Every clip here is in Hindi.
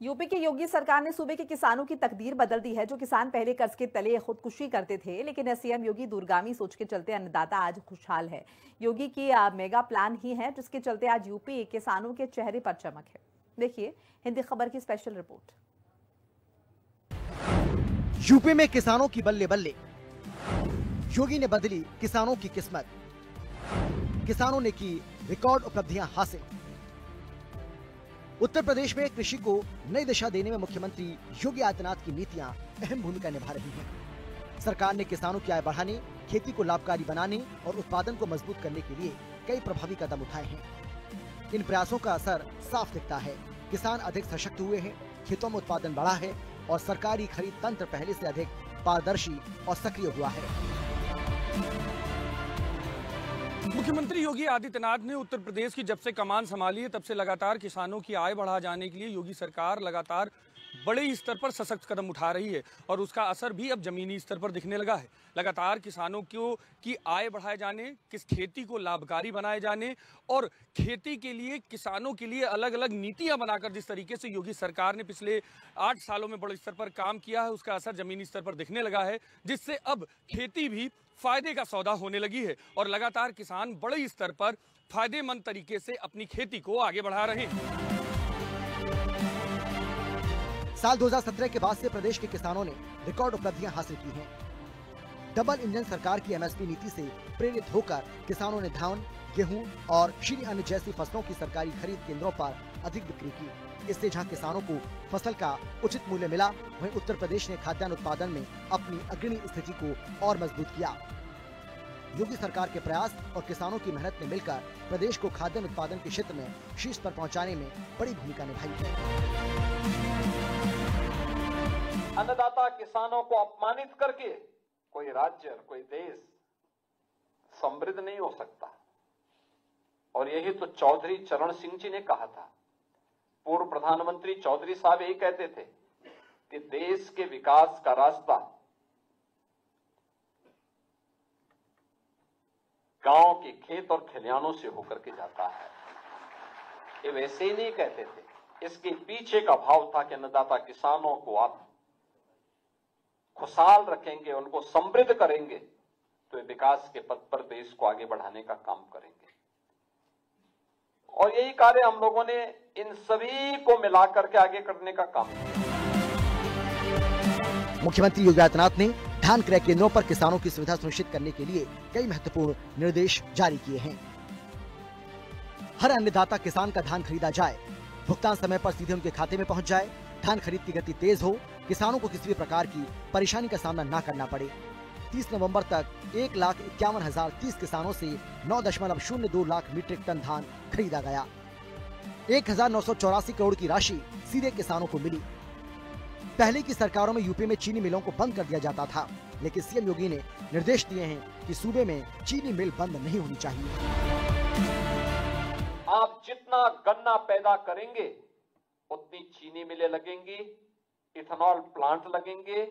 यूपी की योगी सरकार ने सूबे के किसानों की तकदीर बदल दी है। जो किसान पहले कर्ज के तले खुदकुशी करते थे, लेकिन सीएम योगी दूरगामी सोच के चलते अन्नदाता आज खुशहाल है। योगी की मेगा प्लान ही है जिसके चलते आज यूपी किसानों के चेहरे पर चमक है। देखिए हिंदी खबर की स्पेशल रिपोर्ट। यूपी में किसानों की बल्ले बल्ले, योगी ने बदली किसानों की किस्मत। किसानों ने की रिकॉर्ड उपलब्धियां हासिल। उत्तर प्रदेश में कृषि को नई दिशा देने में मुख्यमंत्री योगी आदित्यनाथ की नीतियां अहम भूमिका निभा रही हैं। सरकार ने किसानों की आय बढ़ाने, खेती को लाभकारी बनाने और उत्पादन को मजबूत करने के लिए कई प्रभावी कदम उठाए हैं। इन प्रयासों का असर साफ दिखता है। किसान अधिक सशक्त हुए हैं, खेतों में उत्पादन बढ़ा है और सरकारी खरीद तंत्र पहले से अधिक पारदर्शी और सक्रिय हुआ है। मुख्यमंत्री योगी आदित्यनाथ ने उत्तर प्रदेश की जब से कमान संभाली है तब से लगातार किसानों की आय बढ़ा जाने के लिए योगी सरकार लगातार बड़े स्तर पर सशक्त कदम उठा रही है और उसका असर भी अब जमीनी स्तर पर दिखने लगा है। लगातार किसानों की आय बढ़ाए जाने, किस खेती को लाभकारी बनाए जाने और खेती के लिए किसानों के लिए अलग अलग नीतियां बनाकर जिस तरीके से योगी सरकार ने पिछले 8 सालों में बड़े स्तर पर काम किया है, उसका असर जमीनी स्तर पर दिखने लगा है, जिससे अब खेती भी फायदे का सौदा होने लगी है और लगातार किसान बड़े स्तर पर फायदेमंद तरीके से अपनी खेती को आगे बढ़ा रहे हैं। साल 2017 के बाद से प्रदेश के किसानों ने रिकॉर्ड उपलब्धियां हासिल की हैं। डबल इंजन सरकार की एमएसपी नीति से प्रेरित होकर किसानों ने धान, गेहूं और श्री अन्न जैसी फसलों की सरकारी खरीद केंद्रों पर अधिक बिक्री की। इससे जहां किसानों को फसल का उचित मूल्य मिला, वहीं उत्तर प्रदेश ने खाद्यान्न उत्पादन में अपनी अग्रणी स्थिति को और मजबूत किया। योगी सरकार के प्रयास और किसानों की मेहनत ने मिलकर प्रदेश को खाद्यान्न उत्पादन के क्षेत्र में शीर्ष पर पहुंचाने में बड़ी भूमिका निभाई है। अन्नदाता किसानों को अपमानित करके कोई राज्य, कोई देश समृद्ध नहीं हो सकता। और यही तो चौधरी चरण सिंह जी ने कहा था। पूर्व प्रधानमंत्री चौधरी साहब यही कहते थे कि देश के विकास का रास्ता गांव के खेत और खलिहानों से होकर के जाता है। ये वैसे ही नहीं कहते थे, इसके पीछे का भाव था कि अन्नदाता किसानों को आप खुशहाल रखेंगे, उनको समृद्ध करेंगे तो विकास के पथ पर देश को आगे बढ़ाने का काम करेंगे। और यही कार्य हम लोगों ने इन सभी को मिलाकर के आगे करने का काम किया। मुख्यमंत्री योगी आदित्यनाथ ने धान क्रय केंद्रों पर किसानों की सुविधा सुनिश्चित करने के लिए कई महत्वपूर्ण निर्देश जारी किए हैं। हर अन्नदाता किसान का धान खरीदा जाए, भुगतान समय पर सीधे उनके खाते में पहुंच जाए, धान खरीद की गति तेज हो, किसानों को किसी भी प्रकार की परेशानी का सामना न करना पड़े। 30 नवंबर तक 1,51,030 किसानों से 9.02 लाख मीट्रिक टन धान खरीदा गया। 1,984 करोड़ की राशि सीधे किसानों को मिली। पहले की सरकारों में यूपी में चीनी मिलों को बंद कर दिया जाता था, लेकिन सीएम योगी ने निर्देश दिए हैं कि सूबे में चीनी मिल बंद नहीं होनी चाहिए। आप जितना गन्ना पैदा करेंगे उतनी चीनी मिलें लगेंगी, इथेनॉल प्लांट लगेंगे,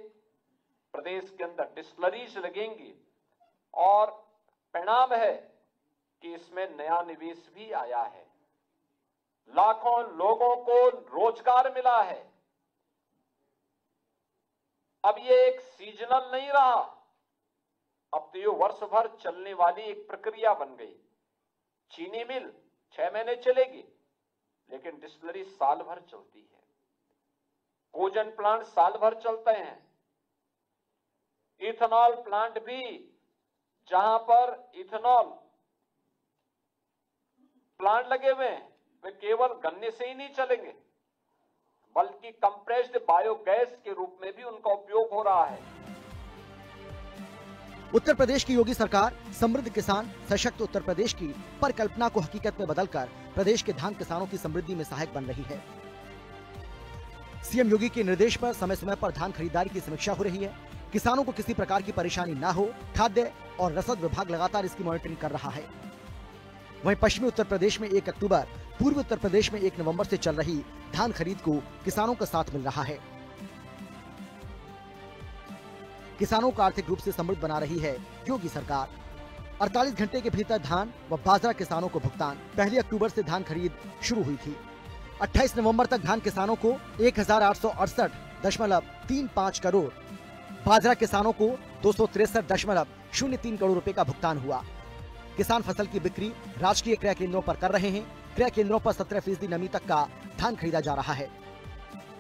प्रदेश के अंदर डिस्टिलरीज लगेंगी और परिणाम है कि इसमें नया निवेश भी आया है। लाखों लोगों को रोजगार मिला है। अब ये एक सीजनल नहीं रहा, अब तो ये वर्ष भर चलने वाली एक प्रक्रिया बन गई। चीनी मिल 6 महीने चलेगी, लेकिन डिस्टिलरी साल भर चलती है। कोजन प्लांट साल भर चलते हैं। इथेनॉल प्लांट भी, जहां पर इथेनॉल प्लांट लगे हुए हैं, वे केवल गन्ने से ही नहीं चलेंगे, बल्कि कंप्रेस्ड बायोगैस के रूप में भी उनका उपयोग हो रहा है। उत्तर प्रदेश की योगी सरकार समृद्ध किसान, सशक्त उत्तर प्रदेश की परिकल्पना को हकीकत में बदलकर प्रदेश के धान किसानों की समृद्धि में सहायक बन रही है। सीएम योगी के निर्देश पर समय समय पर धान खरीदारी की समीक्षा हो रही है। किसानों को किसी प्रकार की परेशानी न हो, खाद्य और रसद विभाग लगातार इसकी मॉनिटरिंग कर रहा है। वहीं पश्चिमी उत्तर प्रदेश में 1 अक्टूबर, पूर्वी उत्तर प्रदेश में 1 नवंबर से चल रही धान खरीद को किसानों का साथ मिल रहा है। किसानों को आर्थिक रूप से समृद्ध बना रही है योगी सरकार। 48 घंटे के भीतर धान व बाजरा किसानों को भुगतान। 1 अक्टूबर से धान खरीद शुरू हुई थी। 28 नवंबर तक धान किसानों को 1868.35 करोड़, बाजरा किसानों को 263.03 करोड़ रुपए का भुगतान हुआ। किसान फसल की बिक्री राजकीय क्रय केंद्रों पर कर रहे हैं। क्रय केंद्रों पर 17% नमी तक का धान खरीदा जा रहा है।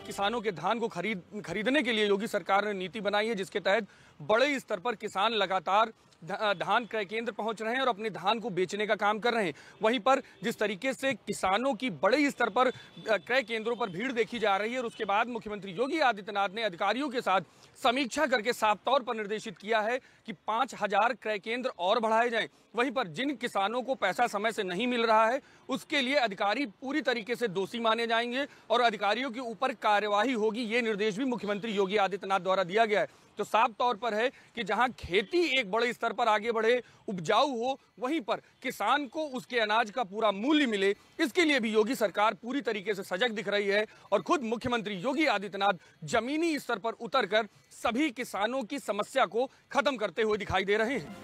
किसानों के धान को खरीदने के लिए योगी सरकार ने नीति बनाई है, जिसके तहत बड़े स्तर पर किसान लगातार धान क्रय केंद्र पहुंच रहे हैं और अपने धान को बेचने का काम कर रहे हैं। वहीं पर जिस तरीके से किसानों की बड़े स्तर पर क्रय केंद्रों पर भीड़ देखी जा रही है और उसके बाद मुख्यमंत्री योगी आदित्यनाथ ने अधिकारियों के साथ समीक्षा करके साफ तौर पर निर्देशित किया है कि 5000 क्रय केंद्र और बढ़ाए जाएं। वहीं पर जिन किसानों को पैसा समय से नहीं मिल रहा है उसके लिए अधिकारी पूरी तरीके से दोषी माने जाएंगे और अधिकारियों के ऊपर कार्यवाही होगी। ये निर्देश भी मुख्यमंत्री योगी आदित्यनाथ द्वारा दिया गया है। तो साफ तौर पर है कि जहां खेती एक बड़े स्तर पर आगे बढ़े, उपजाऊ हो, वहीं पर किसान को उसके अनाज का पूरा मूल्य मिले, इसके लिए भी योगी सरकार पूरी तरीके से सजग दिख रही है। और खुद मुख्यमंत्री योगी आदित्यनाथ जमीनी स्तर पर उतरकर सभी किसानों की समस्या को खत्म करते हुए दिखाई दे रहे हैं।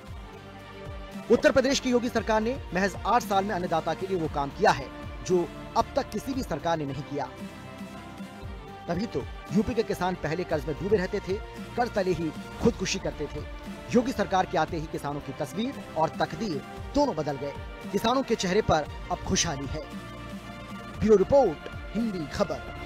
उत्तर प्रदेश की योगी सरकार ने महज 8 साल में अन्नदाता के लिए वो काम किया है जो अब तक किसी भी सरकार ने नहीं किया। तभी तो यूपी के किसान पहले कर्ज में डूबे रहते थे, कर्ज तले ही खुदकुशी करते थे। योगी सरकार के आते ही किसानों की तस्वीर और तकदीर दोनों बदल गए। किसानों के चेहरे पर अब खुशहाली है। ब्यूरो रिपोर्ट, हिंदी खबर।